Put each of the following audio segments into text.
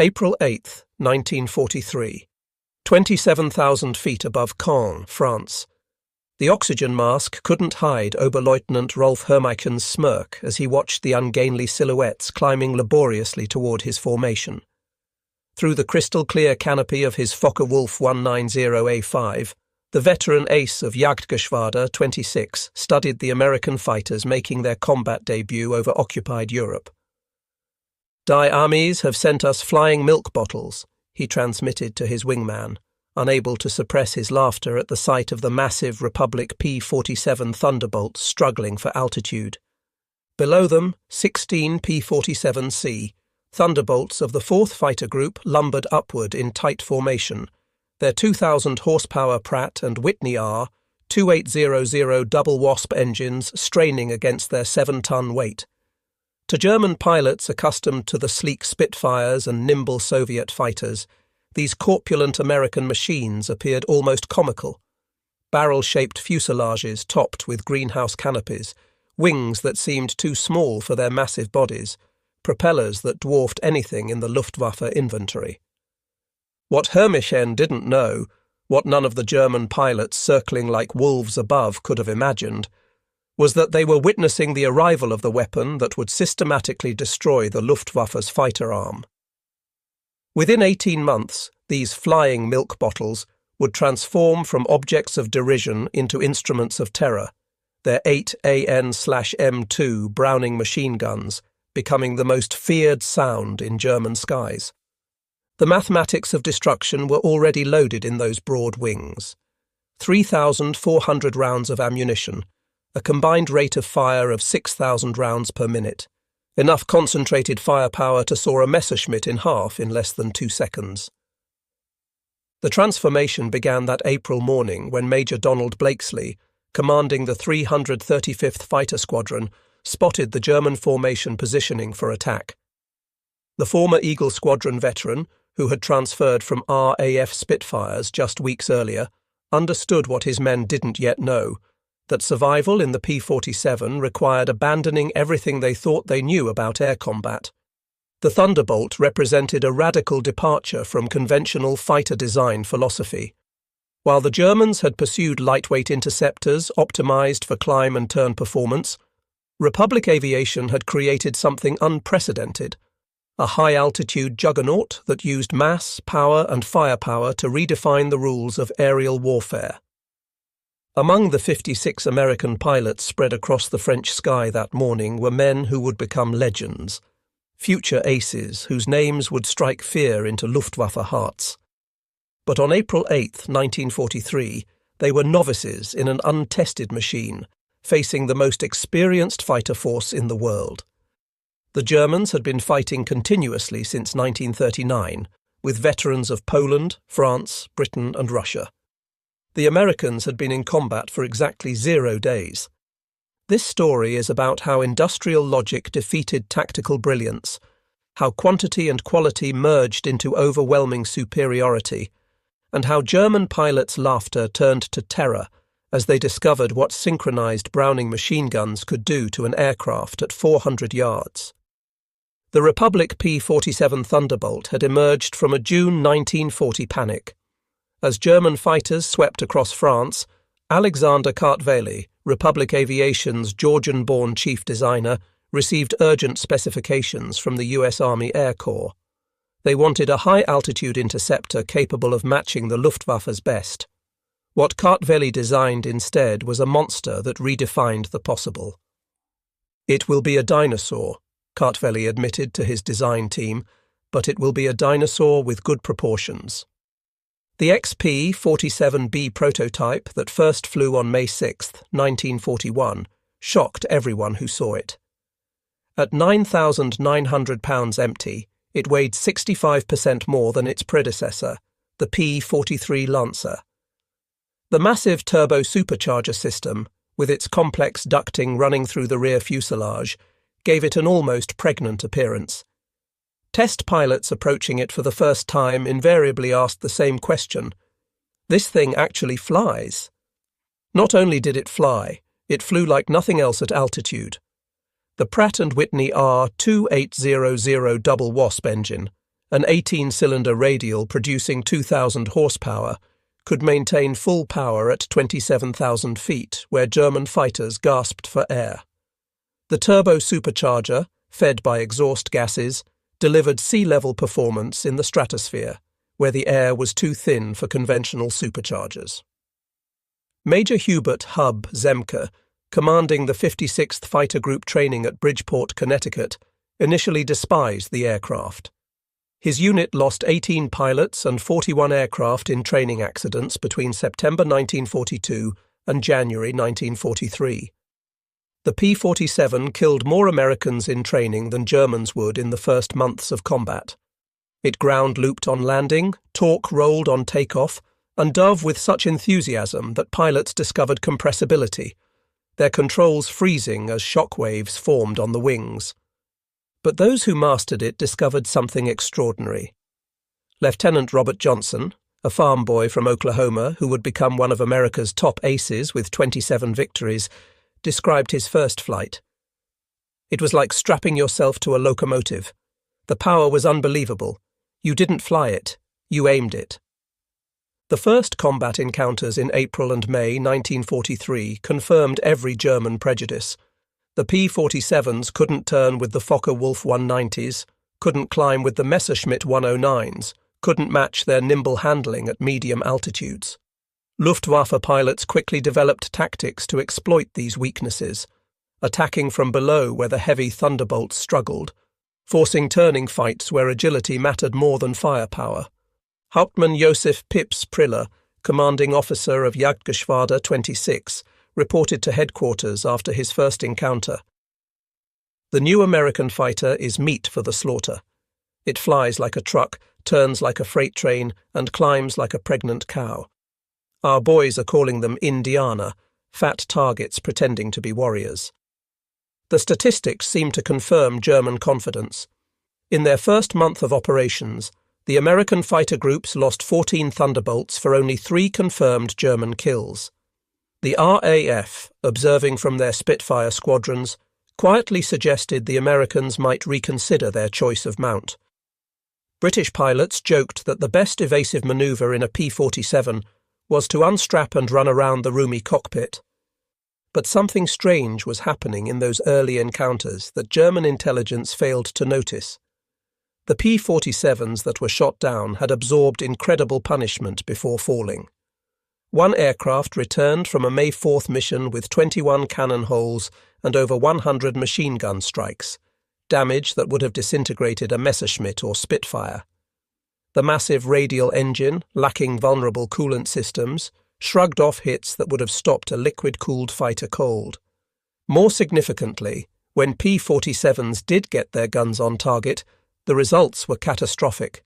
April 8, 1943. 27,000 feet above Caen, France. The oxygen mask couldn't hide Oberleutnant Rolf Hermiken's smirk as he watched the ungainly silhouettes climbing laboriously toward his formation. Through the crystal-clear canopy of his Focke-Wulf 190A5, the veteran ace of Jagdgeschwader 26 studied the American fighters making their combat debut over occupied Europe. "Die armies have sent us flying milk bottles," he transmitted to his wingman, unable to suppress his laughter at the sight of the massive Republic P-47 Thunderbolts struggling for altitude. Below them, 16 P-47C, Thunderbolts of the 4th Fighter Group lumbered upward in tight formation, their 2,000 horsepower Pratt and Whitney R 2800 double Wasp engines straining against their 7-ton weight. To German pilots accustomed to the sleek Spitfires and nimble Soviet fighters, these corpulent American machines appeared almost comical. Barrel-shaped fuselages topped with greenhouse canopies, wings that seemed too small for their massive bodies, propellers that dwarfed anything in the Luftwaffe inventory. What Hermiken didn't know, what none of the German pilots circling like wolves above could have imagined, was that they were witnessing the arrival of the weapon that would systematically destroy the Luftwaffe's fighter arm. Within 18 months, these flying milk bottles would transform from objects of derision into instruments of terror, their 8 AN/M2 Browning machine guns becoming the most feared sound in German skies. The mathematics of destruction were already loaded in those broad wings. 3,400 rounds of ammunition, a combined rate of fire of 6,000 rounds per minute, enough concentrated firepower to saw a Messerschmitt in half in less than 2 seconds. The transformation began that April morning when Major Donald Blakesley, commanding the 335th Fighter Squadron, spotted the German formation positioning for attack. The former Eagle Squadron veteran, who had transferred from RAF Spitfires just weeks earlier, understood what his men didn't yet know, that survival in the P-47 required abandoning everything they thought they knew about air combat. The Thunderbolt represented a radical departure from conventional fighter design philosophy. While the Germans had pursued lightweight interceptors optimized for climb and turn performance, Republic aviation had created something unprecedented, a high-altitude juggernaut that used mass, power and firepower to redefine the rules of aerial warfare. Among the 56 American pilots spread across the French sky that morning were men who would become legends, future aces whose names would strike fear into Luftwaffe hearts. But on April 8, 1943, they were novices in an untested machine, facing the most experienced fighter force in the world. The Germans had been fighting continuously since 1939, with veterans of Poland, France, Britain and Russia. The Americans had been in combat for exactly 0 days. This story is about how industrial logic defeated tactical brilliance, how quantity and quality merged into overwhelming superiority, and how German pilots' laughter turned to terror as they discovered what synchronized Browning machine guns could do to an aircraft at 400 yards. The Republic P-47 Thunderbolt had emerged from a June 1940 panic. As German fighters swept across France, Alexander Kartveli, Republic Aviation's Georgian-born chief designer, received urgent specifications from the US Army Air Corps. They wanted a high-altitude interceptor capable of matching the Luftwaffe's best. What Kartveli designed instead was a monster that redefined the possible. "It will be a dinosaur," Kartveli admitted to his design team, "but it will be a dinosaur with good proportions." The XP-47B prototype that first flew on May 6, 1941, shocked everyone who saw it. At 9,900 pounds empty, it weighed 65% more than its predecessor, the P-43 Lancer. The massive turbo-supercharger system, with its complex ducting running through the rear fuselage, gave it an almost pregnant appearance. Test pilots approaching it for the first time invariably asked the same question. This thing actually flies. Not only did it fly, it flew like nothing else at altitude. The Pratt & Whitney R 2800 double Wasp engine, an 18-cylinder radial producing 2,000 horsepower, could maintain full power at 27,000 feet, where German fighters gasped for air. The turbo-supercharger, fed by exhaust gases, delivered sea-level performance in the stratosphere, where the air was too thin for conventional superchargers. Major Hubert "Hub" Zemke, commanding the 56th Fighter Group training at Bridgeport, Connecticut, initially despised the aircraft. His unit lost 18 pilots and 41 aircraft in training accidents between September 1942 and January 1943. The P-47 killed more Americans in training than Germans would in the first months of combat. It ground-looped on landing, torque-rolled on takeoff, and dove with such enthusiasm that pilots discovered compressibility, their controls freezing as shock waves formed on the wings. But those who mastered it discovered something extraordinary. Lieutenant Robert Johnson, a farm boy from Oklahoma who would become one of America's top aces with 27 victories, described his first flight. It was like strapping yourself to a locomotive. The power was unbelievable. You didn't fly it, you aimed it. The first combat encounters in April and May 1943 confirmed every German prejudice. The P-47s couldn't turn with the Focke-Wulf 190s, couldn't climb with the Messerschmitt 109s, couldn't match their nimble handling at medium altitudes. Luftwaffe pilots quickly developed tactics to exploit these weaknesses, attacking from below where the heavy Thunderbolts struggled, forcing turning fights where agility mattered more than firepower. Hauptmann Josef Pips Priller, commanding officer of Jagdgeschwader 26, reported to headquarters after his first encounter. The new American fighter is meat for the slaughter. It flies like a truck, turns like a freight train, and climbs like a pregnant cow. Our boys are calling them Indianer, fat targets pretending to be warriors. The statistics seem to confirm German confidence. In their first month of operations, the American fighter groups lost 14 Thunderbolts for only 3 confirmed German kills. The RAF, observing from their Spitfire squadrons, quietly suggested the Americans might reconsider their choice of mount. British pilots joked that the best evasive manoeuvre in a P-47 was to unstrap and run around the roomy cockpit. But something strange was happening in those early encounters that German intelligence failed to notice. The P-47s that were shot down had absorbed incredible punishment before falling. One aircraft returned from a May 4th mission with 21 cannon holes and over 100 machine gun strikes, damage that would have disintegrated a Messerschmitt or Spitfire. The massive radial engine, lacking vulnerable coolant systems, shrugged off hits that would have stopped a liquid-cooled fighter cold. More significantly, when P-47s did get their guns on target, the results were catastrophic.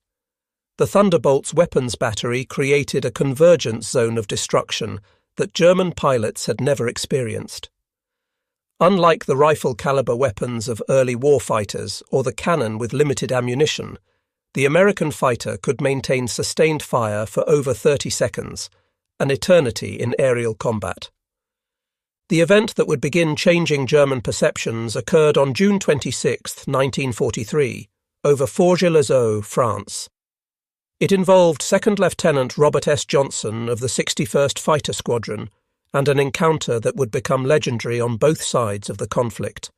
The Thunderbolt's weapons battery created a convergence zone of destruction that German pilots had never experienced. Unlike the rifle-caliber weapons of early warfighters or the cannon with limited ammunition, the American fighter could maintain sustained fire for over 30 seconds, an eternity in aerial combat. The event that would begin changing German perceptions occurred on June 26, 1943, over Forges-les-Eaux, France. It involved Second Lieutenant Robert S. Johnson of the 61st Fighter Squadron and an encounter that would become legendary on both sides of the conflict.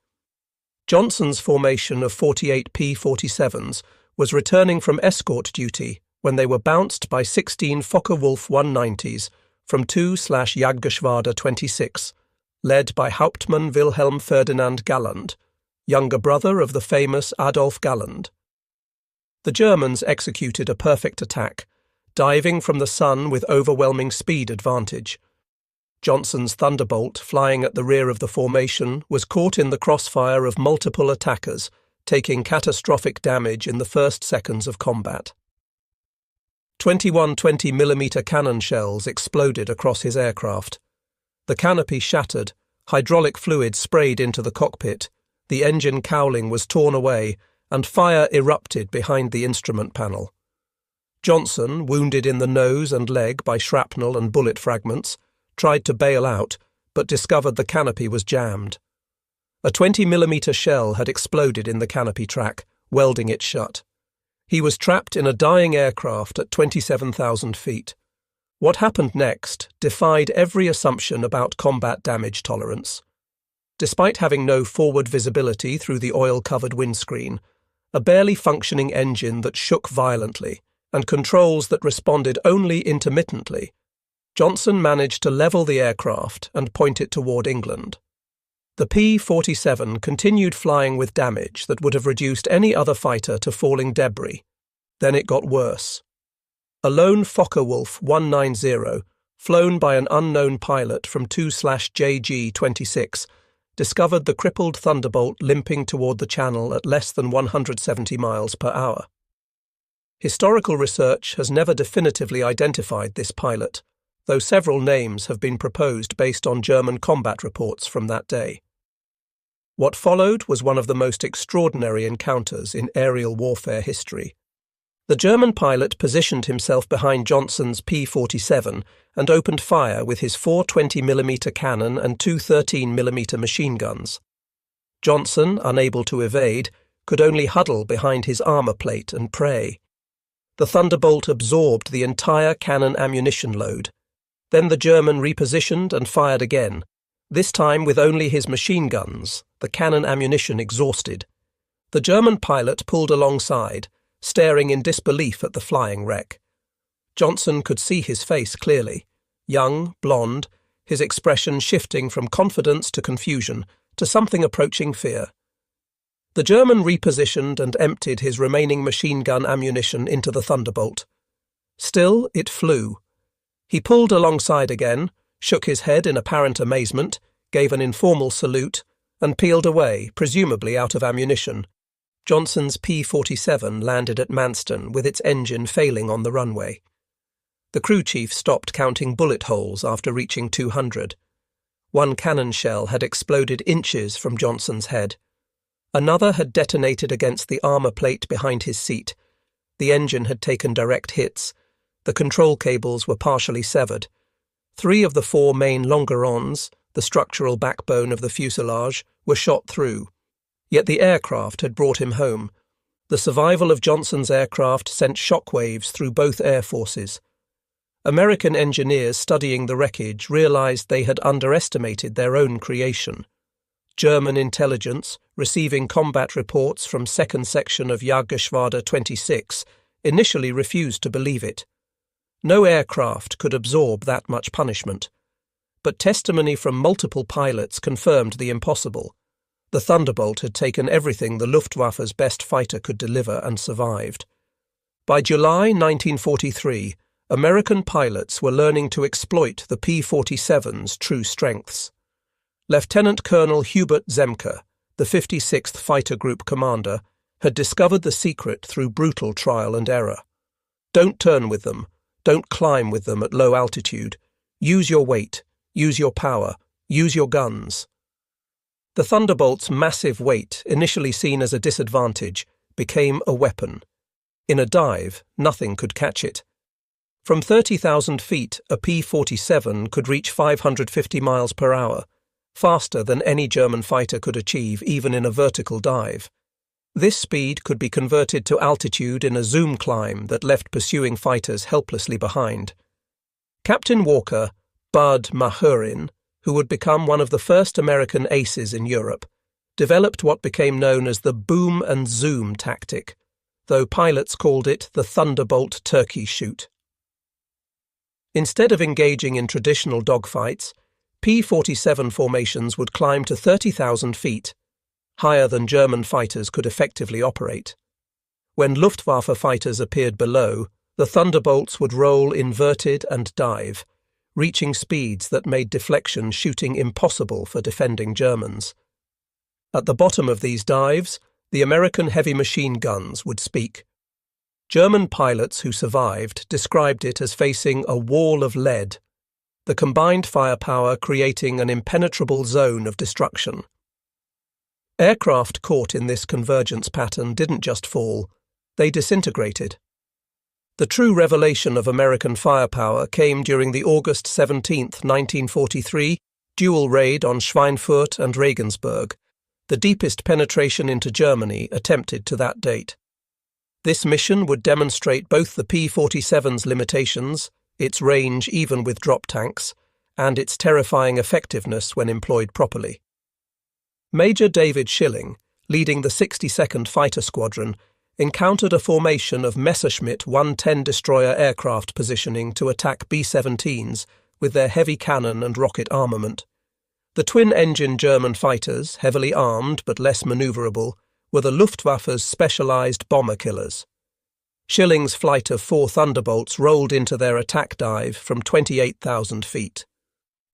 Johnson's formation of 48 P-47s was returning from escort duty when they were bounced by 16 Focke-Wulf 190s from 2/Jagdgeschwader 26, led by Hauptmann Wilhelm Ferdinand Galland, younger brother of the famous Adolf Galland. The Germans executed a perfect attack, diving from the sun with overwhelming speed advantage. Johnson's Thunderbolt, flying at the rear of the formation, was caught in the crossfire of multiple attackers, taking catastrophic damage in the first seconds of combat. 21 20mm cannon shells exploded across his aircraft. The canopy shattered, hydraulic fluid sprayed into the cockpit, the engine cowling was torn away, and fire erupted behind the instrument panel. Johnson, wounded in the nose and leg by shrapnel and bullet fragments, tried to bail out, but discovered the canopy was jammed. A 20mm shell had exploded in the canopy track, welding it shut. He was trapped in a dying aircraft at 27,000 feet. What happened next defied every assumption about combat damage tolerance. Despite having no forward visibility through the oil-covered windscreen, a barely functioning engine that shook violently, and controls that responded only intermittently, Johnson managed to level the aircraft and point it toward England. The P-47 continued flying with damage that would have reduced any other fighter to falling debris. Then it got worse. A lone Focke-Wulf 190, flown by an unknown pilot from 2/JG-26, discovered the crippled Thunderbolt limping toward the channel at less than 170 miles per hour. Historical research has never definitively identified this pilot, though several names have been proposed based on German combat reports from that day. What followed was one of the most extraordinary encounters in aerial warfare history. The German pilot positioned himself behind Johnson's P-47 and opened fire with his 4 20mm cannon and 2 13mm machine guns. Johnson, unable to evade, could only huddle behind his armor plate and pray. The Thunderbolt absorbed the entire cannon ammunition load. Then the German repositioned and fired again, this time with only his machine guns, the cannon ammunition exhausted. The German pilot pulled alongside, staring in disbelief at the flying wreck. Johnson could see his face clearly, young, blonde, his expression shifting from confidence to confusion to something approaching fear. The German repositioned and emptied his remaining machine gun ammunition into the Thunderbolt. Still, it flew. He pulled alongside again, shook his head in apparent amazement, gave an informal salute, and peeled away, presumably out of ammunition. Johnson's P-47 landed at Manston with its engine failing on the runway. The crew chief stopped counting bullet holes after reaching 200. One cannon shell had exploded inches from Johnson's head. Another had detonated against the armor plate behind his seat. The engine had taken direct hits. The control cables were partially severed. 3 of the 4 main longerons, the structural backbone of the fuselage, were shot through. Yet the aircraft had brought him home. The survival of Johnson's aircraft sent shockwaves through both air forces. American engineers studying the wreckage realized they had underestimated their own creation. German intelligence, receiving combat reports from 2nd Section of Jagdgeschwader 26, initially refused to believe it. No aircraft could absorb that much punishment. But testimony from multiple pilots confirmed the impossible. The Thunderbolt had taken everything the Luftwaffe's best fighter could deliver and survived. By July 1943, American pilots were learning to exploit the P-47's true strengths. Lieutenant Colonel Hubert Zemke, the 56th Fighter Group commander, had discovered the secret through brutal trial and error. Don't turn with them. Don't climb with them at low altitude. Use your weight. Use your power. Use your guns. The Thunderbolt's massive weight, initially seen as a disadvantage, became a weapon. In a dive, nothing could catch it. From 30,000 feet, a P-47 could reach 550 miles per hour, faster than any German fighter could achieve even in a vertical dive. This speed could be converted to altitude in a zoom climb that left pursuing fighters helplessly behind. Captain Walker, Bud Mahurin, who would become one of the first American aces in Europe, developed what became known as the boom and zoom tactic, though pilots called it the Thunderbolt turkey shoot. Instead of engaging in traditional dogfights, P-47 formations would climb to 30,000 feet, higher than German fighters could effectively operate. When Luftwaffe fighters appeared below, the Thunderbolts would roll inverted and dive, reaching speeds that made deflection shooting impossible for defending Germans. At the bottom of these dives, the American heavy machine guns would speak. German pilots who survived described it as facing a wall of lead, the combined firepower creating an impenetrable zone of destruction. Aircraft caught in this convergence pattern didn't just fall, they disintegrated. The true revelation of American firepower came during the August 17, 1943, dual raid on Schweinfurt and Regensburg, the deepest penetration into Germany attempted to that date. This mission would demonstrate both the P-47's limitations, its range even with drop tanks, and its terrifying effectiveness when employed properly. Major David Schilling, leading the 62nd Fighter Squadron, encountered a formation of Messerschmitt 110 destroyer aircraft positioning to attack B-17s with their heavy cannon and rocket armament. The twin-engine German fighters, heavily armed but less manoeuvrable, were the Luftwaffe's specialized bomber killers. Schilling's flight of 4 Thunderbolts rolled into their attack dive from 28,000 feet.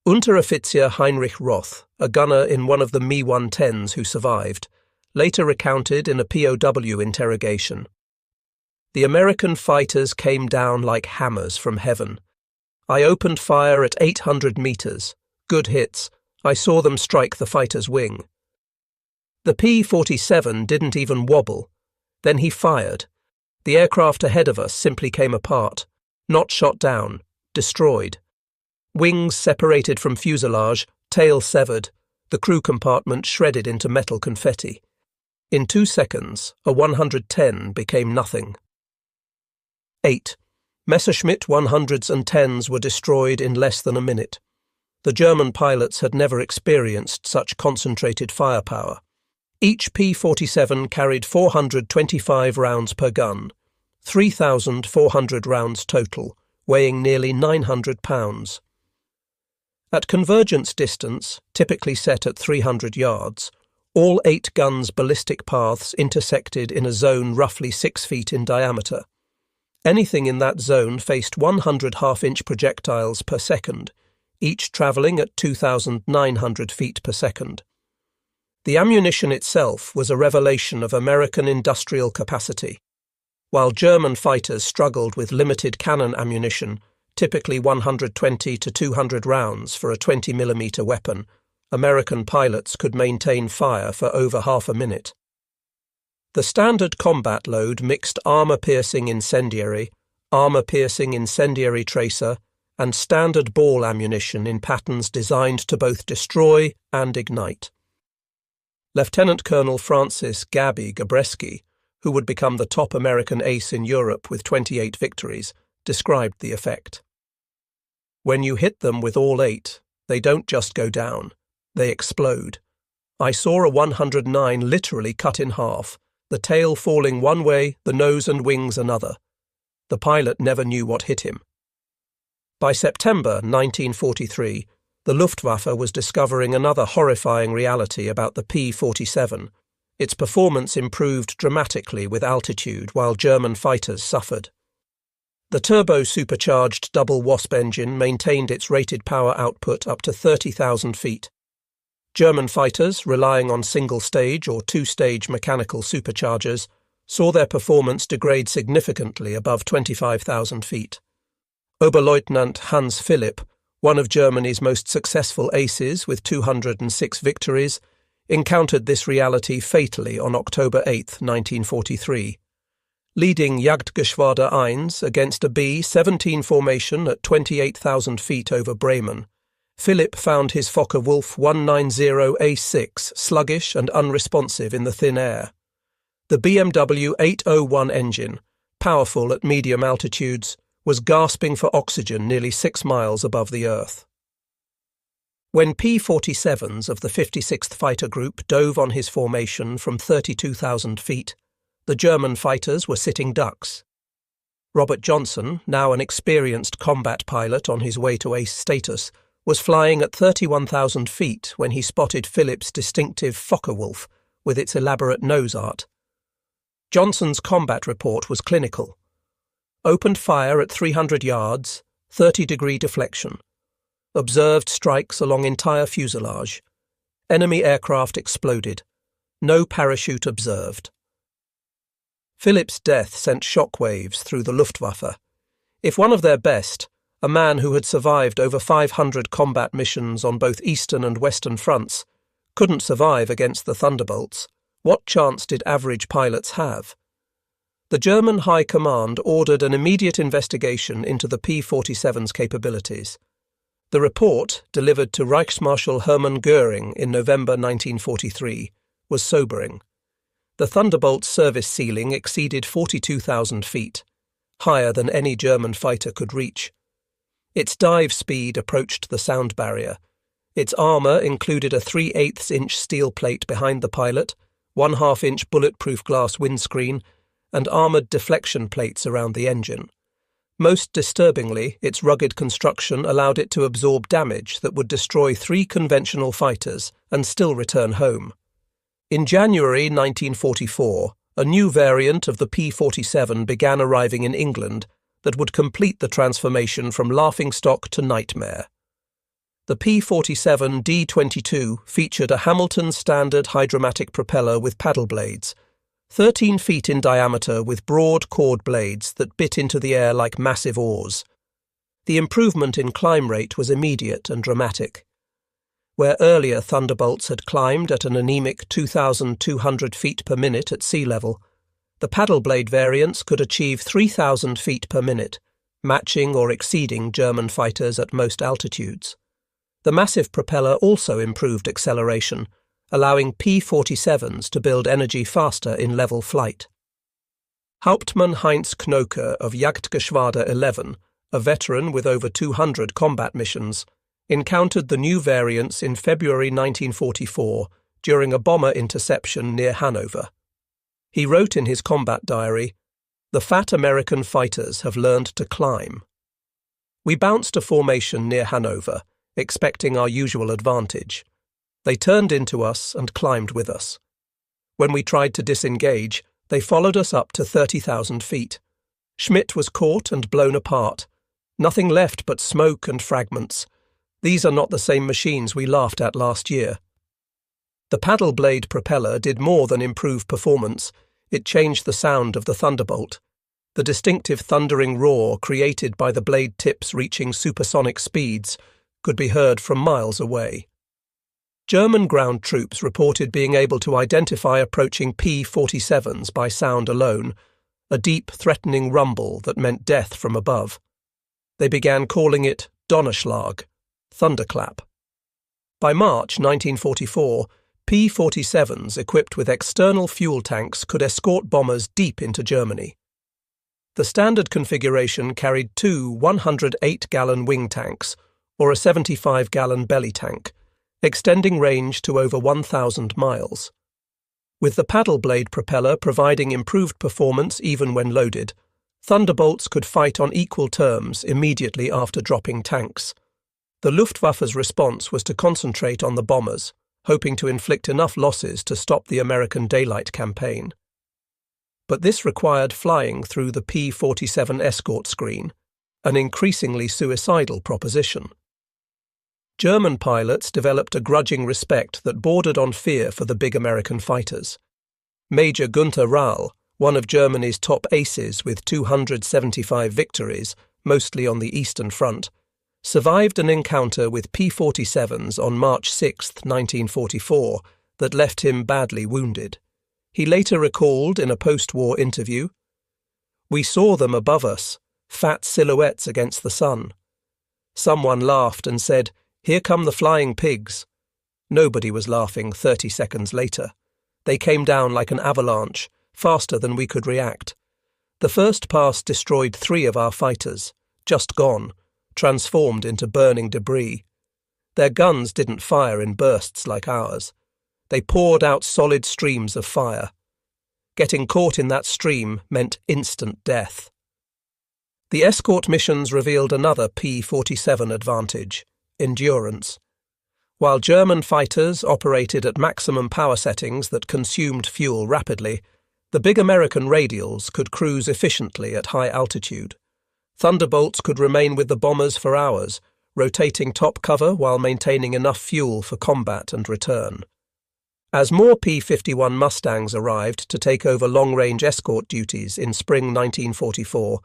Unteroffizier Heinrich Roth, a gunner in one of the Mi-110s who survived, later recounted in a POW interrogation. The American fighters came down like hammers from heaven. I opened fire at 800 meters. Good hits. I saw them strike the fighter's wing. The P-47 didn't even wobble. Then he fired. The aircraft ahead of us simply came apart. Not shot down. Destroyed. Wings separated from fuselage, tail severed, the crew compartment shredded into metal confetti. In 2 seconds, a 110 became nothing. 8. Messerschmitt 100s and 10s were destroyed in less than a minute. The German pilots had never experienced such concentrated firepower. Each P-47 carried 425 rounds per gun, 3,400 rounds total, weighing nearly 900 pounds. At convergence distance, typically set at 300 yards, all 8 guns' ballistic paths intersected in a zone roughly 6 feet in diameter. Anything in that zone faced 100 half-inch projectiles per second, each travelling at 2,900 feet per second. The ammunition itself was a revelation of American industrial capacity. While German fighters struggled with limited cannon ammunition, typically 120 to 200 rounds for a 20mm weapon, American pilots could maintain fire for over half a minute. The standard combat load mixed armor-piercing incendiary tracer, and standard ball ammunition in patterns designed to both destroy and ignite. Lieutenant Colonel Francis "Gabby" Gabreski, who would become the top American ace in Europe with 28 victories, described the effect. When you hit them with all 8, they don't just go down, they explode. I saw a 109 literally cut in half, the tail falling one way, the nose and wings another. The pilot never knew what hit him. By September 1943, the Luftwaffe was discovering another horrifying reality about the P-47. Its performance improved dramatically with altitude while German fighters suffered. The turbo-supercharged double Wasp engine maintained its rated power output up to 30,000 feet. German fighters, relying on single-stage or two-stage mechanical superchargers, saw their performance degrade significantly above 25,000 feet. Oberleutnant Hans Philipp, one of Germany's most successful aces with 206 victories, encountered this reality fatally on October 8, 1943. Leading Jagdgeschwader 1 against a B-17 formation at 28,000 feet over Bremen, Philipp found his Focke-Wulf 190A6 sluggish and unresponsive in the thin air. The BMW 801 engine, powerful at medium altitudes, was gasping for oxygen nearly 6 miles above the Earth. When P-47s of the 56th Fighter Group dove on his formation from 32,000 feet, the German fighters were sitting ducks. Robert Johnson, now an experienced combat pilot on his way to ace status, was flying at 31,000 feet when he spotted Philipp's distinctive Focke-Wulf with its elaborate nose art. Johnson's combat report was clinical. Opened fire at 300 yards, 30-degree deflection. Observed strikes along entire fuselage. Enemy aircraft exploded. No parachute observed. Philipp's death sent shockwaves through the Luftwaffe. If one of their best, a man who had survived over 500 combat missions on both eastern and western fronts, couldn't survive against the Thunderbolts, what chance did average pilots have? The German High Command ordered an immediate investigation into the P-47's capabilities. The report, delivered to Reichsmarschall Hermann Göring in November 1943, was sobering. The Thunderbolt's service ceiling exceeded 42,000 feet, higher than any German fighter could reach. Its dive speed approached the sound barrier. Its armour included a 3/8-inch steel plate behind the pilot, 1/2-inch bulletproof glass windscreen, and armoured deflection plates around the engine. Most disturbingly, its rugged construction allowed it to absorb damage that would destroy 3 conventional fighters and still return home. In January 1944, a new variant of the P-47 began arriving in England that would complete the transformation from laughingstock to nightmare. The P-47 D-22 featured a Hamilton standard hydromatic propeller with paddle blades, 13 feet in diameter with broad chord blades that bit into the air like massive oars. The improvement in climb rate was immediate and dramatic. Where earlier Thunderbolts had climbed at an anemic 2,200 feet per minute at sea level, the paddle blade variants could achieve 3,000 feet per minute, matching or exceeding German fighters at most altitudes. The massive propeller also improved acceleration, allowing P-47s to build energy faster in level flight. Hauptmann Heinz Knoke of Jagdgeschwader 11, a veteran with over 200 combat missions, encountered the new variants in February 1944 during a bomber interception near Hanover. He wrote in his combat diary, "The fat American fighters have learned to climb." We bounced a formation near Hanover, expecting our usual advantage. They turned into us and climbed with us. When we tried to disengage, they followed us up to 30,000 feet. Schmitt was caught and blown apart. Nothing left but smoke and fragments. These are not the same machines we laughed at last year. The paddle blade propeller did more than improve performance. It changed the sound of the Thunderbolt. The distinctive thundering roar created by the blade tips reaching supersonic speeds could be heard from miles away. German ground troops reported being able to identify approaching P-47s by sound alone, a deep, threatening rumble that meant death from above. They began calling it Donnerschlag, thunderclap. By March 1944, P-47s equipped with external fuel tanks could escort bombers deep into Germany. The standard configuration carried 2 108-gallon wing tanks, or a 75-gallon belly tank, extending range to over 1,000 miles. With the paddle blade propeller providing improved performance even when loaded, Thunderbolts could fight on equal terms immediately after dropping tanks. The Luftwaffe's response was to concentrate on the bombers, hoping to inflict enough losses to stop the American daylight campaign. But this required flying through the P-47 escort screen, an increasingly suicidal proposition. German pilots developed a grudging respect that bordered on fear for the big American fighters. Major Günther Rahl, one of Germany's top aces with 275 victories, mostly on the Eastern Front, survived an encounter with P-47s on March 6, 1944, that left him badly wounded. He later recalled in a post-war interview, "We saw them above us, fat silhouettes against the sun. Someone laughed and said, 'Here come the flying pigs.' Nobody was laughing 30 seconds later. They came down like an avalanche, faster than we could react. The first pass destroyed 3 of our fighters, just gone, transformed into burning debris. Their guns didn't fire in bursts like ours. They poured out solid streams of fire. Getting caught in that stream meant instant death." The escort missions revealed another P-47 advantage: endurance. While German fighters operated at maximum power settings that consumed fuel rapidly, the big American radials could cruise efficiently at high altitude. Thunderbolts could remain with the bombers for hours, rotating top cover while maintaining enough fuel for combat and return. As more P-51 Mustangs arrived to take over long-range escort duties in spring 1944,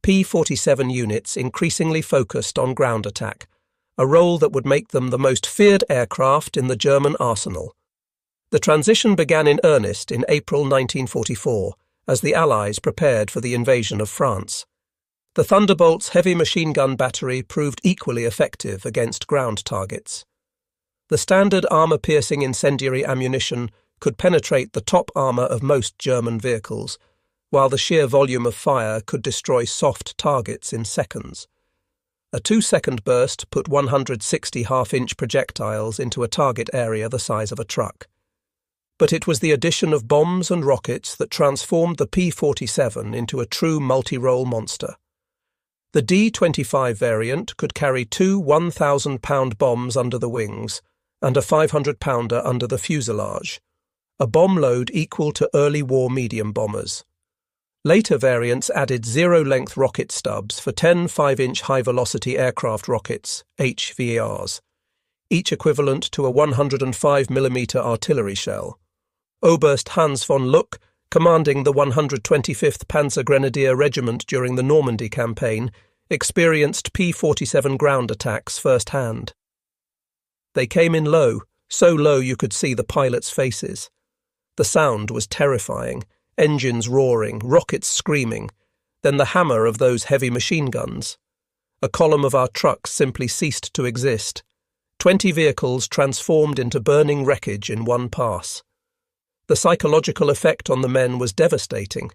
P-47 units increasingly focused on ground attack, a role that would make them the most feared aircraft in the German arsenal. The transition began in earnest in April 1944, as the Allies prepared for the invasion of France. The Thunderbolt's heavy machine gun battery proved equally effective against ground targets. The standard armour-piercing incendiary ammunition could penetrate the top armour of most German vehicles, while the sheer volume of fire could destroy soft targets in seconds. A 2-second burst put 160 half-inch projectiles into a target area the size of a truck. But it was the addition of bombs and rockets that transformed the P-47 into a true multi-role monster. The D-25 variant could carry two 1,000-pound bombs under the wings and a 500-pounder under the fuselage, a bomb load equal to early war medium bombers. Later variants added zero-length rocket stubs for 10 5-inch high-velocity aircraft rockets, HVARs, each equivalent to a 105mm artillery shell. Oberst Hans von Luck, commanding the 125th Panzer Grenadier Regiment during the Normandy campaign, experienced P-47 ground attacks firsthand. They came in low, so low you could see the pilots' faces. The sound was terrifying. Engines roaring, rockets screaming, then the hammer of those heavy machine guns. A column of our trucks simply ceased to exist. 20 vehicles transformed into burning wreckage in one pass. The psychological effect on the men was devastating.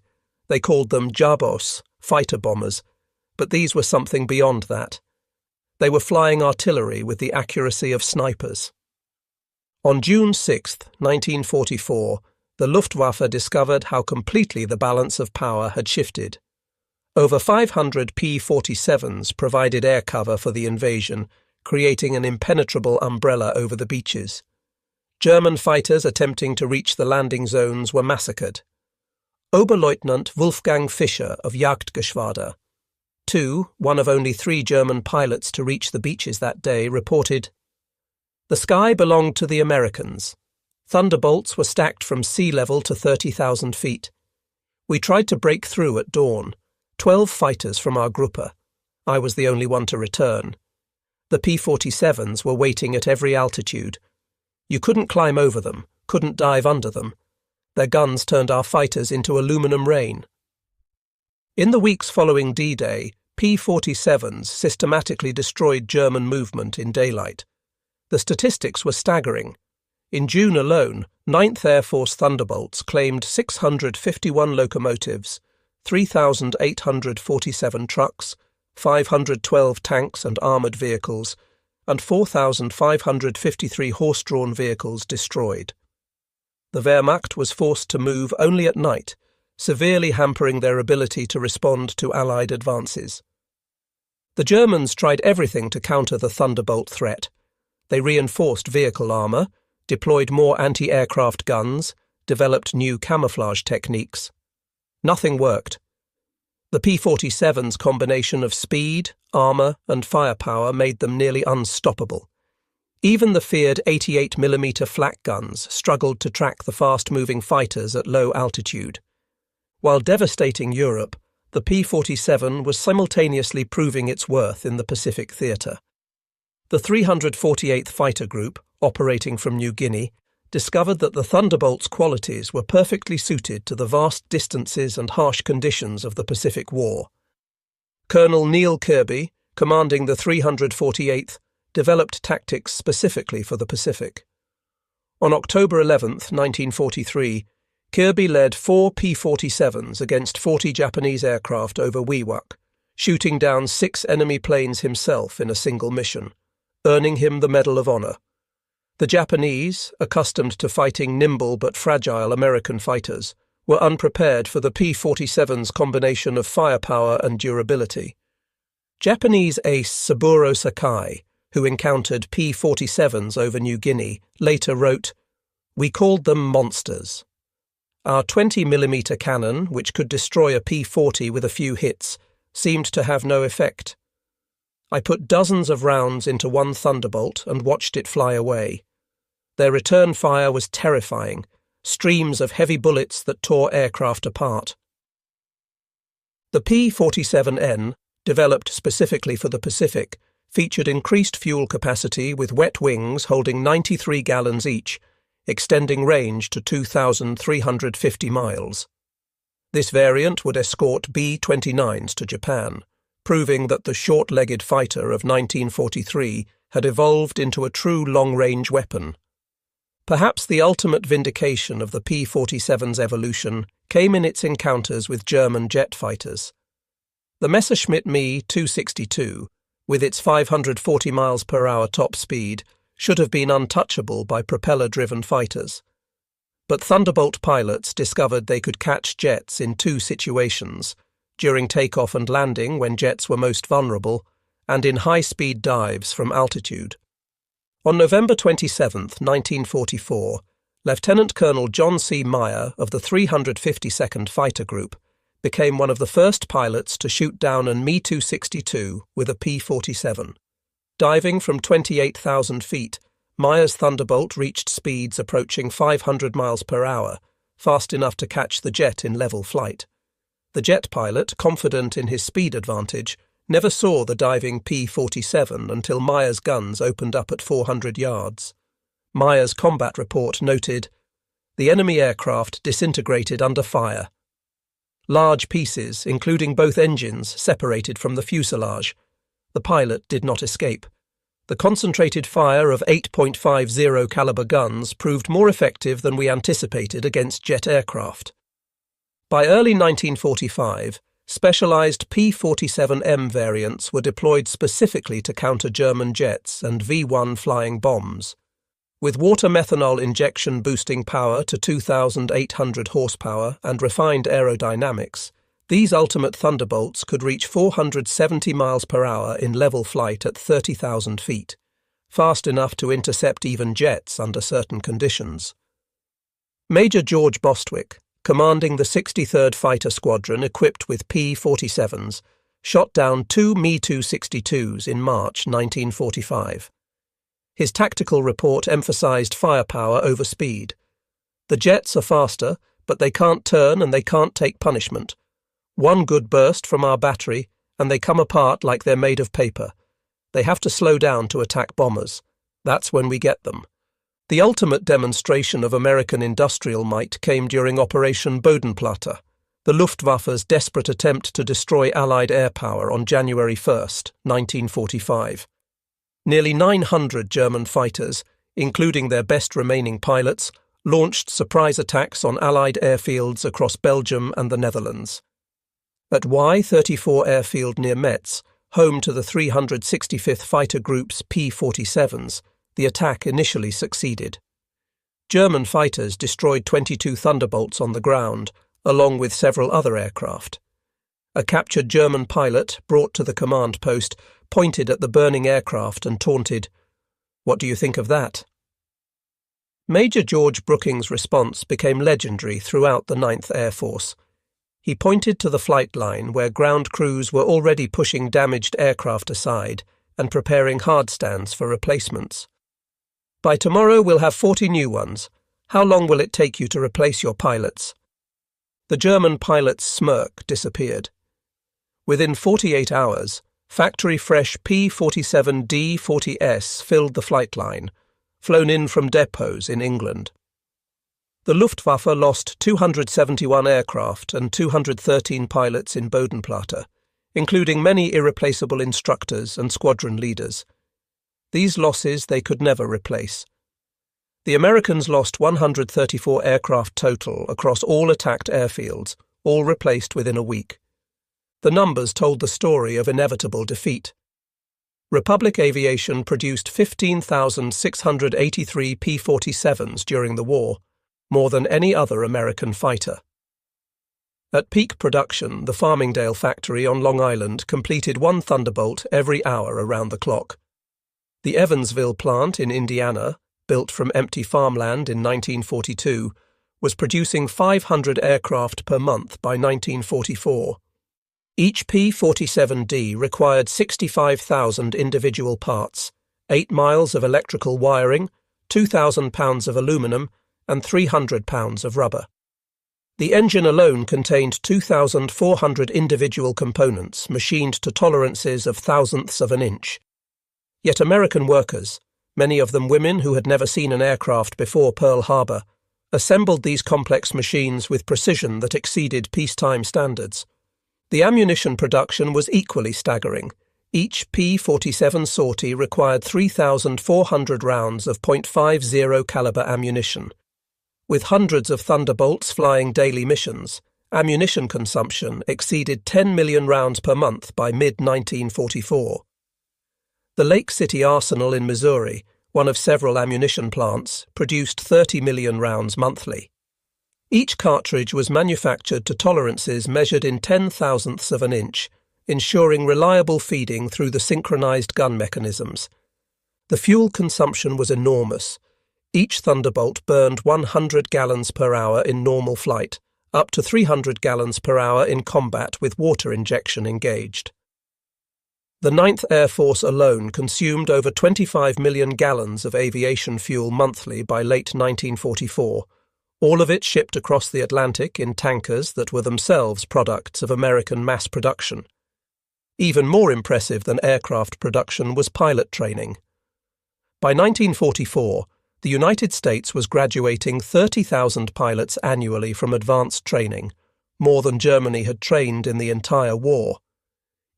They called them Jabos, fighter bombers, but these were something beyond that. They were flying artillery with the accuracy of snipers. On June 6, 1944, the Luftwaffe discovered how completely the balance of power had shifted. Over 500 P-47s provided air cover for the invasion, creating an impenetrable umbrella over the beaches. German fighters attempting to reach the landing zones were massacred. Oberleutnant Wolfgang Fischer of Jagdgeschwader, one of only 3 German pilots to reach the beaches that day, reported, "The sky belonged to the Americans. Thunderbolts were stacked from sea level to 30,000 feet. We tried to break through at dawn. 12 fighters from our Gruppe. I was the only one to return. The P-47s were waiting at every altitude. You couldn't climb over them, couldn't dive under them. Their guns turned our fighters into aluminum rain." In the weeks following D-Day, P-47s systematically destroyed German movement in daylight. The statistics were staggering. In June alone, 9th Air Force Thunderbolts claimed 651 locomotives, 3,847 trucks, 512 tanks and armoured vehicles, and 4,553 horse-drawn vehicles destroyed. The Wehrmacht was forced to move only at night, severely hampering their ability to respond to Allied advances. The Germans tried everything to counter the Thunderbolt threat. They reinforced vehicle armour, deployed more anti-aircraft guns, developed new camouflage techniques. Nothing worked. The P-47's combination of speed, armour and firepower made them nearly unstoppable. Even the feared 88mm flak guns struggled to track the fast-moving fighters at low altitude. While devastating Europe, the P-47 was simultaneously proving its worth in the Pacific theatre. The 348th Fighter Group, operating from New Guinea, discovered that the Thunderbolt's qualities were perfectly suited to the vast distances and harsh conditions of the Pacific War. Colonel Neil Kirby, commanding the 348th, developed tactics specifically for the Pacific. On October 11, 1943, Kirby led 4 P-47s against 40 Japanese aircraft over Wewak, shooting down 6 enemy planes himself in a single mission, earning him the Medal of Honor. The Japanese, accustomed to fighting nimble but fragile American fighters, were unprepared for the P-47's combination of firepower and durability. Japanese ace Saburo Sakai, who encountered P-47s over New Guinea, later wrote, "We called them monsters. Our 20mm cannon, which could destroy a P-40 with a few hits, seemed to have no effect. I put dozens of rounds into one Thunderbolt and watched it fly away. Their return fire was terrifying, streams of heavy bullets that tore aircraft apart." The P-47N, developed specifically for the Pacific, featured increased fuel capacity with wet wings holding 93 gallons each, extending range to 2,350 miles. This variant would escort B-29s to Japan, proving that the short-legged fighter of 1943 had evolved into a true long-range weapon. Perhaps the ultimate vindication of the P-47's evolution came in its encounters with German jet fighters. The Messerschmitt Me 262, with its 540 miles per hour top speed, should have been untouchable by propeller-driven fighters. But Thunderbolt pilots discovered they could catch jets in two situations: during takeoff and landing when jets were most vulnerable, and in high-speed dives from altitude. On November 27, 1944, Lieutenant Colonel John C. Meyer of the 352nd Fighter Group became one of the first pilots to shoot down an Me-262 with a P-47. Diving from 28,000 feet, Meyer's Thunderbolt reached speeds approaching 500 miles per hour, fast enough to catch the jet in level flight. The jet pilot, confident in his speed advantage, never saw the diving P-47 until Meyer's guns opened up at 400 yards. Meyer's combat report noted, "The enemy aircraft disintegrated under fire. Large pieces, including both engines, separated from the fuselage. The pilot did not escape. The concentrated fire of 8.50 caliber guns proved more effective than we anticipated against jet aircraft." By early 1945, specialized P-47M variants were deployed specifically to counter German jets and V-1 flying bombs. With water methanol injection boosting power to 2,800 horsepower and refined aerodynamics, these ultimate Thunderbolts could reach 470 miles per hour in level flight at 30,000 feet, fast enough to intercept even jets under certain conditions. Major George Bostwick, commanding the 63rd Fighter Squadron equipped with P-47s, shot down two Me-262s in March 1945. His tactical report emphasized firepower over speed. "The jets are faster, but they can't turn and they can't take punishment. One good burst from our battery, and they come apart like they're made of paper. They have to slow down to attack bombers. That's when we get them." The ultimate demonstration of American industrial might came during Operation Bodenplatte, the Luftwaffe's desperate attempt to destroy Allied air power on January 1, 1945. Nearly 900 German fighters, including their best remaining pilots, launched surprise attacks on Allied airfields across Belgium and the Netherlands. At Y-34 airfield near Metz, home to the 365th Fighter Group's P-47s, the attack initially succeeded. German fighters destroyed 22 Thunderbolts on the ground, along with several other aircraft. A captured German pilot, brought to the command post, pointed at the burning aircraft and taunted, "What do you think of that?" Major George Brooking's response became legendary throughout the 9th Air Force. He pointed to the flight line where ground crews were already pushing damaged aircraft aside and preparing hardstands for replacements. "By tomorrow we'll have 40 new ones. How long will it take you to replace your pilots?" The German pilot's smirk disappeared. Within 48 hours, factory-fresh P-47D-40S filled the flight line, flown in from depots in England. The Luftwaffe lost 271 aircraft and 213 pilots in Bodenplatte, including many irreplaceable instructors and squadron leaders. These losses they could never replace. The Americans lost 134 aircraft total across all attacked airfields, all replaced within a week. The numbers told the story of inevitable defeat. Republic Aviation produced 15,683 P-47s during the war, more than any other American fighter. At peak production, the Farmingdale factory on Long Island completed one Thunderbolt every hour around the clock. The Evansville plant in Indiana, built from empty farmland in 1942, was producing 500 aircraft per month by 1944. Each P-47D required 65,000 individual parts, 8 miles of electrical wiring, 2,000 pounds of aluminum, and 300 pounds of rubber. The engine alone contained 2,400 individual components machined to tolerances of thousandths of an inch. Yet American workers, many of them women who had never seen an aircraft before Pearl Harbor, assembled these complex machines with precision that exceeded peacetime standards. The ammunition production was equally staggering, Each P-47 sortie required 3,400 rounds of .50 caliber ammunition. With hundreds of Thunderbolts flying daily missions, ammunition consumption exceeded 10 million rounds per month by mid-1944. The Lake City Arsenal in Missouri, one of several ammunition plants, produced 30 million rounds monthly. Each cartridge was manufactured to tolerances measured in 10,000ths of an inch, ensuring reliable feeding through the synchronized gun mechanisms. The fuel consumption was enormous. Each Thunderbolt burned 100 gallons per hour in normal flight, up to 300 gallons per hour in combat with water injection engaged. The 9th Air Force alone consumed over 25 million gallons of aviation fuel monthly by late 1944, all of it shipped across the Atlantic in tankers that were themselves products of American mass production. Even more impressive than aircraft production was pilot training. By 1944, the United States was graduating 30,000 pilots annually from advanced training, more than Germany had trained in the entire war.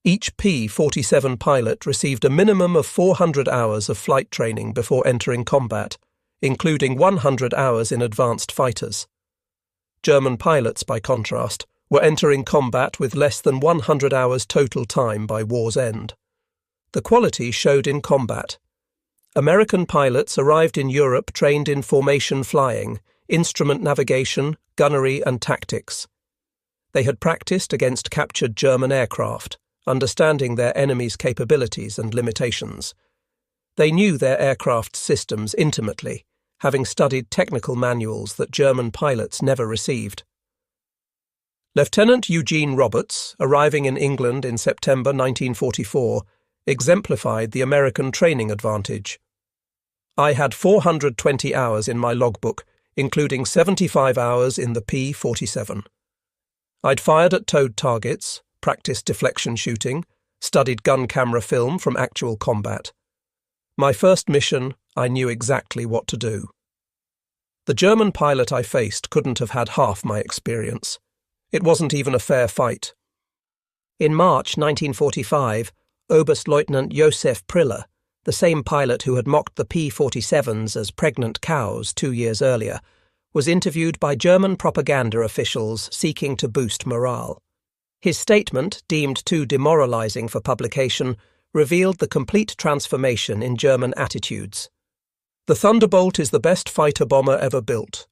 Each P-47 pilot received a minimum of 400 hours of flight training before entering combat, including 100 hours in advanced fighters. German pilots, by contrast, were entering combat with less than 100 hours total time by war's end. The quality showed in combat. American pilots arrived in Europe trained in formation flying, instrument navigation, gunnery and tactics. They had practiced against captured German aircraft, understanding their enemy's capabilities and limitations. They knew their aircraft systems intimately, having studied technical manuals that German pilots never received. Lieutenant Eugene Roberts, arriving in England in September 1944, exemplified the American training advantage. I had 420 hours in my logbook, including 75 hours in the P-47. I'd fired at towed targets, practiced deflection shooting, studied gun camera film from actual combat. My first mission, I knew exactly what to do. The German pilot I faced couldn't have had half my experience. It wasn't even a fair fight. In March 1945, Oberstleutnant Josef Priller, the same pilot who had mocked the P-47s as pregnant cows 2 years earlier, was interviewed by German propaganda officials seeking to boost morale. His statement, deemed too demoralizing for publication, revealed the complete transformation in German attitudes. The Thunderbolt is the best fighter bomber ever built.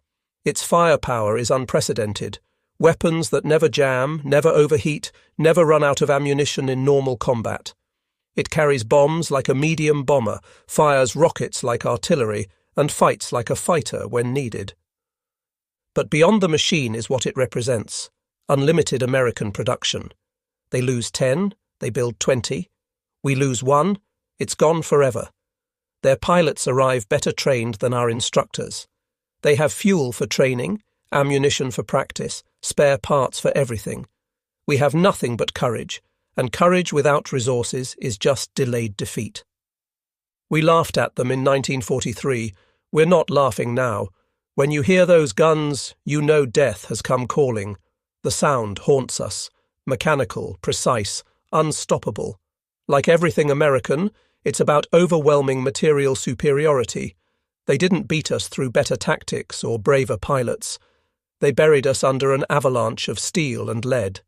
Its firepower is unprecedented. Weapons that never jam, never overheat, never run out of ammunition in normal combat. It carries bombs like a medium bomber, fires rockets like artillery, and fights like a fighter when needed. But beyond the machine is what it represents: unlimited American production. They lose 10, they build 20. We lose 1, it's gone forever. Their pilots arrive better trained than our instructors. They have fuel for training, ammunition for practice, spare parts for everything. We have nothing but courage, and courage without resources is just delayed defeat. We laughed at them in 1943. We're not laughing now. When you hear those guns, you know death has come calling. The sound haunts us. Mechanical, precise, unstoppable. Like everything American, it's about overwhelming material superiority. They didn't beat us through better tactics or braver pilots. They buried us under an avalanche of steel and lead.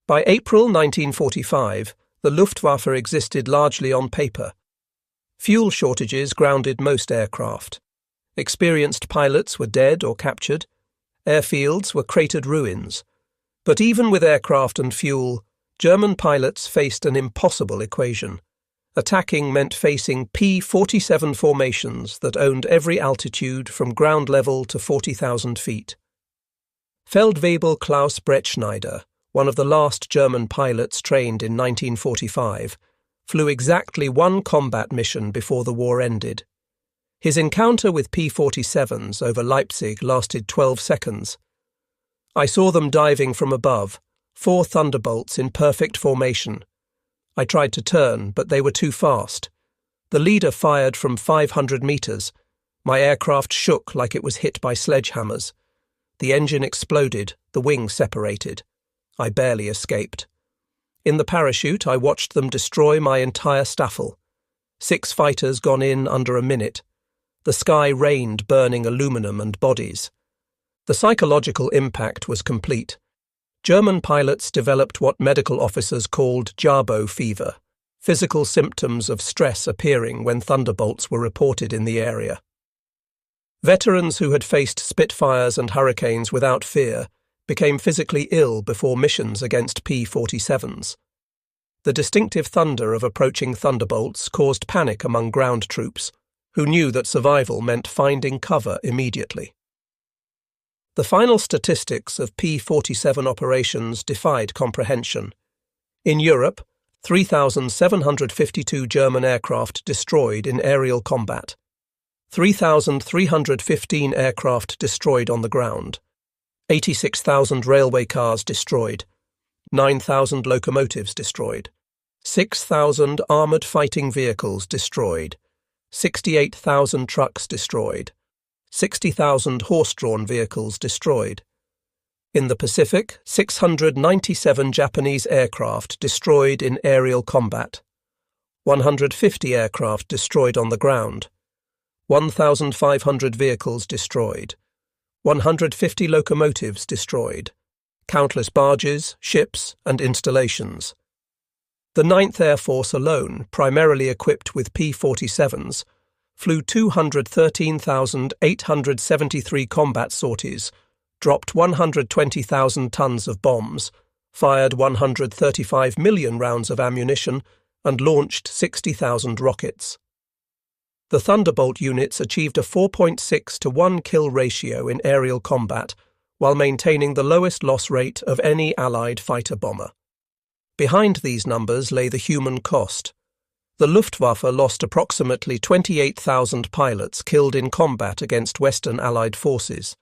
By April 1945, the Luftwaffe existed largely on paper. Fuel shortages grounded most aircraft. Experienced pilots were dead or captured. Airfields were cratered ruins. But even with aircraft and fuel, German pilots faced an impossible equation. Attacking meant facing P-47 formations that owned every altitude from ground level to 40,000 feet. Feldwebel Klaus Brettschneider, one of the last German pilots trained in 1945, flew exactly one combat mission before the war ended. His encounter with P-47s over Leipzig lasted 12 seconds. I saw them diving from above, 4 Thunderbolts in perfect formation. I tried to turn, but they were too fast. The leader fired from 500 meters. My aircraft shook like it was hit by sledgehammers. The engine exploded, the wing separated. I barely escaped. In the parachute, I watched them destroy my entire staffel. 6 fighters gone in under a minute. The sky rained burning aluminum and bodies. The psychological impact was complete. German pilots developed what medical officers called Jabo fever, physical symptoms of stress appearing when Thunderbolts were reported in the area. Veterans who had faced Spitfires and Hurricanes without fear became physically ill before missions against P-47s. The distinctive thunder of approaching Thunderbolts caused panic among ground troops, who knew that survival meant finding cover immediately. The final statistics of P-47 operations defied comprehension. In Europe, 3,752 German aircraft destroyed in aerial combat, 3,315 aircraft destroyed on the ground, 86,000 railway cars destroyed, 9,000 locomotives destroyed, 6,000 armoured fighting vehicles destroyed, 68,000 trucks destroyed, 60,000 horse-drawn vehicles destroyed. In the Pacific, 697 Japanese aircraft destroyed in aerial combat, 150 aircraft destroyed on the ground, 1,500 vehicles destroyed, 150 locomotives destroyed, countless barges, ships, and installations. The 9th Air Force alone, primarily equipped with P-47s, flew 213,873 combat sorties, dropped 120,000 tons of bombs, fired 135 million rounds of ammunition, and launched 60,000 rockets. The Thunderbolt units achieved a 4.6 to 1 kill ratio in aerial combat, while maintaining the lowest loss rate of any Allied fighter bomber. Behind these numbers lay the human cost. The Luftwaffe lost approximately 28,000 pilots killed in combat against Western Allied forces.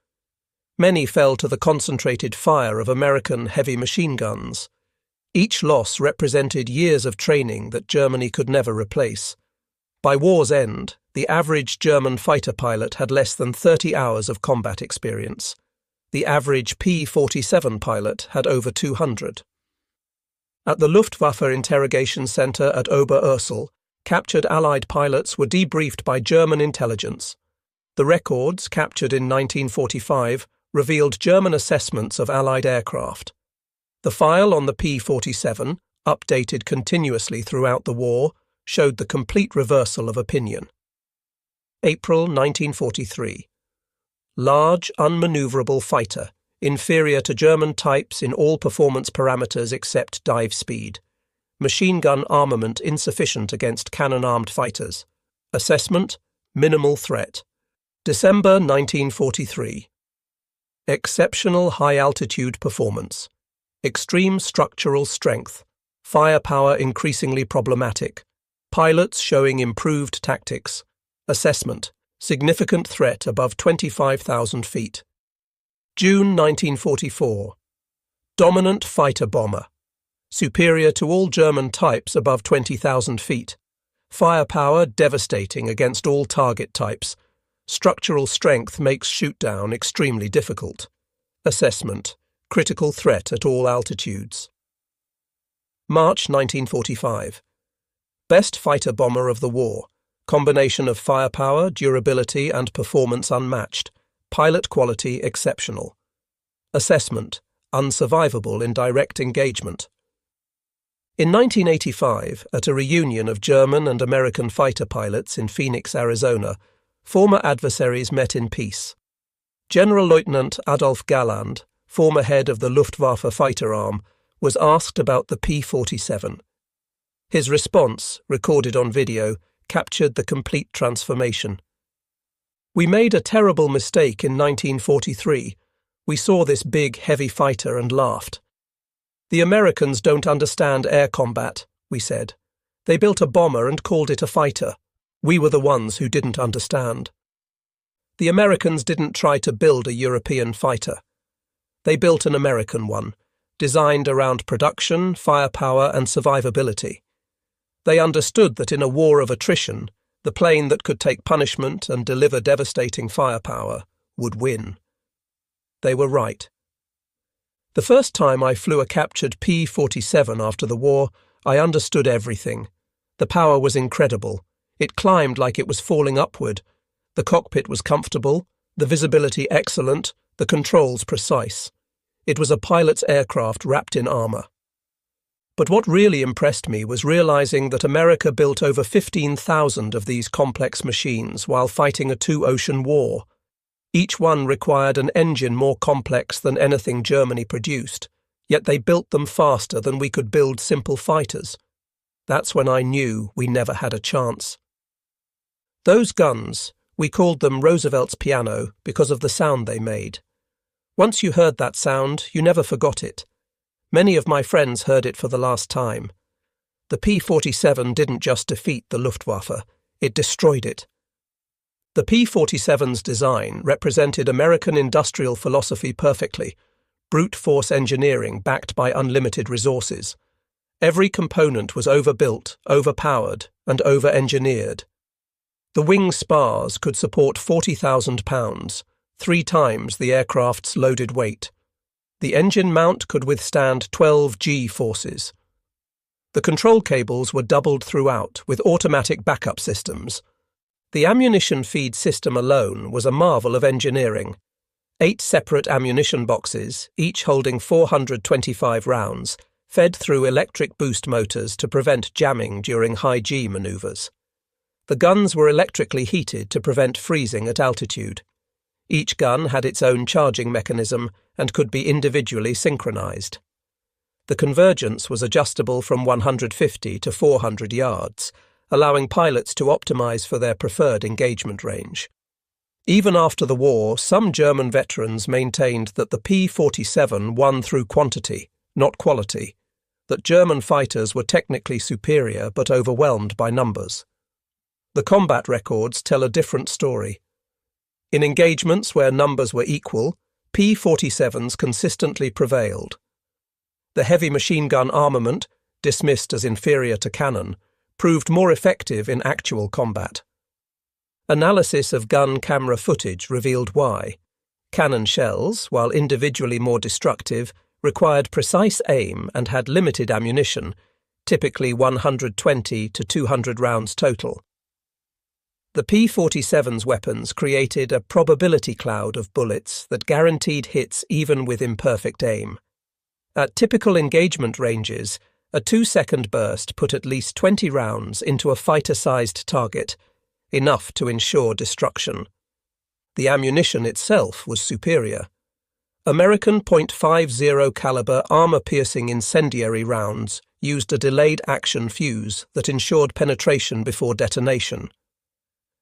Many fell to the concentrated fire of American heavy machine guns. Each loss represented years of training that Germany could never replace. By war's end, the average German fighter pilot had less than 30 hours of combat experience. The average P-47 pilot had over 200. At the Luftwaffe interrogation center at Oberursel, captured Allied pilots were debriefed by German intelligence. The records, captured in 1945, revealed German assessments of Allied aircraft. The file on the P-47, updated continuously throughout the war, showed the complete reversal of opinion. April 1943. Large, unmaneuverable fighter, inferior to German types in all performance parameters except dive speed. Machine gun armament insufficient against cannon-armed fighters. Assessment: minimal threat. December 1943. Exceptional high-altitude performance. Extreme structural strength. Firepower increasingly problematic. Pilots showing improved tactics. Assessment: significant threat above 25,000 feet. June 1944. Dominant fighter bomber. Superior to all German types above 20,000 feet. Firepower devastating against all target types. Structural strength makes shoot-down extremely difficult. Assessment: critical threat at all altitudes. March 1945. Best fighter bomber of the war. Combination of firepower, durability, and performance unmatched. Pilot quality exceptional. Assessment: unsurvivable in direct engagement. In 1985, at a reunion of German and American fighter pilots in Phoenix, Arizona, former adversaries met in peace. General Lieutenant Adolf Galland, former head of the Luftwaffe fighter arm, was asked about the P-47. His response, recorded on video, captured the complete transformation. "We made a terrible mistake in 1943. We saw this big, heavy fighter and laughed. The Americans don't understand air combat," we said. "They built a bomber and called it a fighter. We were the ones who didn't understand. The Americans didn't try to build a European fighter. They built an American one, designed around production, firepower, and survivability. They understood that in a war of attrition, the plane that could take punishment and deliver devastating firepower would win. They were right." The first time I flew a captured P-47 after the war, I understood everything. The power was incredible. It climbed like it was falling upward. The cockpit was comfortable, the visibility excellent, the controls precise. It was a pilot's aircraft wrapped in armour. But what really impressed me was realizing that America built over 15,000 of these complex machines while fighting a two-ocean war. Each one required an engine more complex than anything Germany produced, yet they built them faster than we could build simple fighters. That's when I knew we never had a chance. Those guns, we called them Roosevelt's piano because of the sound they made. Once you heard that sound, you never forgot it. Many of my friends heard it for the last time. The P-47 didn't just defeat the Luftwaffe, it destroyed it. The P-47's design represented American industrial philosophy perfectly, brute force engineering backed by unlimited resources. Every component was overbuilt, overpowered, and over-engineered. The wing spars could support 40,000 pounds, 3 times the aircraft's loaded weight. The engine mount could withstand 12 G-forces. The control cables were doubled throughout with automatic backup systems. The ammunition feed system alone was a marvel of engineering. 8 separate ammunition boxes, each holding 425 rounds, fed through electric boost motors to prevent jamming during high G maneuvers. The guns were electrically heated to prevent freezing at altitude. Each gun had its own charging mechanism and could be individually synchronized. The convergence was adjustable from 150 to 400 yards, allowing pilots to optimize for their preferred engagement range. Even after the war, some German veterans maintained that the P-47 won through quantity, not quality, that German fighters were technically superior but overwhelmed by numbers. The combat records tell a different story. In engagements where numbers were equal, P-47s consistently prevailed. The heavy machine gun armament, dismissed as inferior to cannon, proved more effective in actual combat. Analysis of gun camera footage revealed why. Cannon shells, while individually more destructive, required precise aim and had limited ammunition, typically 120 to 200 rounds total. The P-47's weapons created a probability cloud of bullets that guaranteed hits even with imperfect aim. At typical engagement ranges, a 2-second burst put at least 20 rounds into a fighter-sized target, enough to ensure destruction. The ammunition itself was superior. American .50 caliber armor-piercing incendiary rounds used a delayed action fuse that ensured penetration before detonation.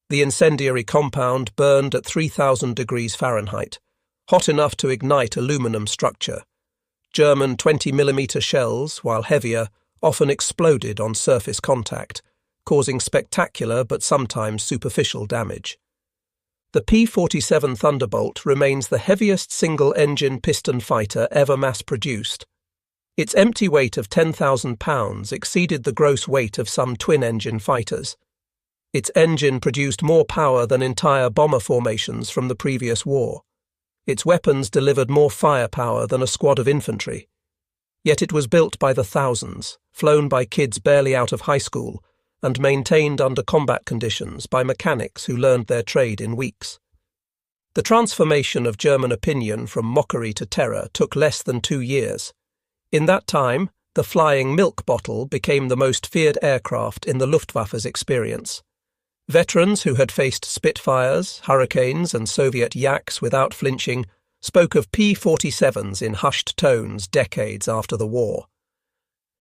The incendiary compound burned at 3,000 degrees Fahrenheit, hot enough to ignite aluminum structure. German 20mm shells, while heavier, often exploded on surface contact, causing spectacular but sometimes superficial damage. The P-47 Thunderbolt remains the heaviest single-engine piston fighter ever mass-produced. Its empty weight of 10,000 pounds exceeded the gross weight of some twin-engine fighters. Its engine produced more power than entire bomber formations from the previous war. Its weapons delivered more firepower than a squad of infantry. Yet it was built by the thousands, flown by kids barely out of high school, and maintained under combat conditions by mechanics who learned their trade in weeks. The transformation of German opinion from mockery to terror took less than 2 years. In that time, the flying milk bottle became the most feared aircraft in the Luftwaffe's experience. Veterans who had faced Spitfires, Hurricanes and Soviet Yaks without flinching spoke of P-47s in hushed tones decades after the war.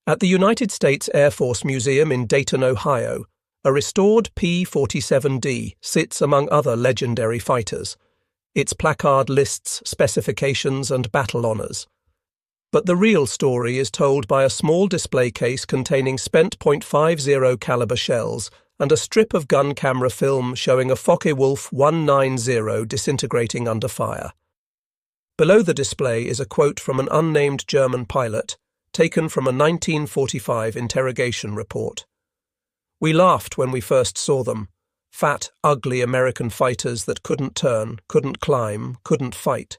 At the United States Air Force Museum in Dayton, Ohio, a restored P-47D sits among other legendary fighters. Its placard lists specifications and battle honours. But the real story is told by a small display case containing spent .50 caliber shells and a strip of gun camera film showing a Focke-Wulf 190 disintegrating under fire. Below the display is a quote from an unnamed German pilot, taken from a 1945 interrogation report. "We laughed when we first saw them. Fat, ugly American fighters that couldn't turn, couldn't climb, couldn't fight.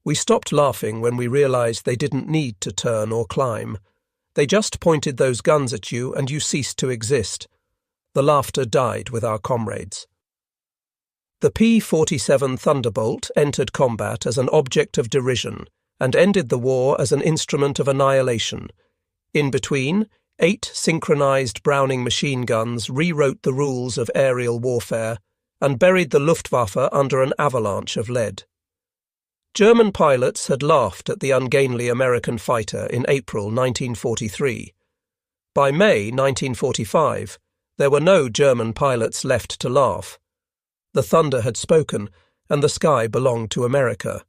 We stopped laughing when we realized they didn't need to turn or climb. They just pointed those guns at you and you ceased to exist. The laughter died with our comrades. The P-47 Thunderbolt entered combat as an object of derision and ended the war as an instrument of annihilation. In between, 8 synchronized Browning machine guns rewrote the rules of aerial warfare and buried the Luftwaffe under an avalanche of lead. German pilots had laughed at the ungainly American fighter in April 1943. By May 1945, there were no German pilots left to laugh. The thunder had spoken, and the sky belonged to America.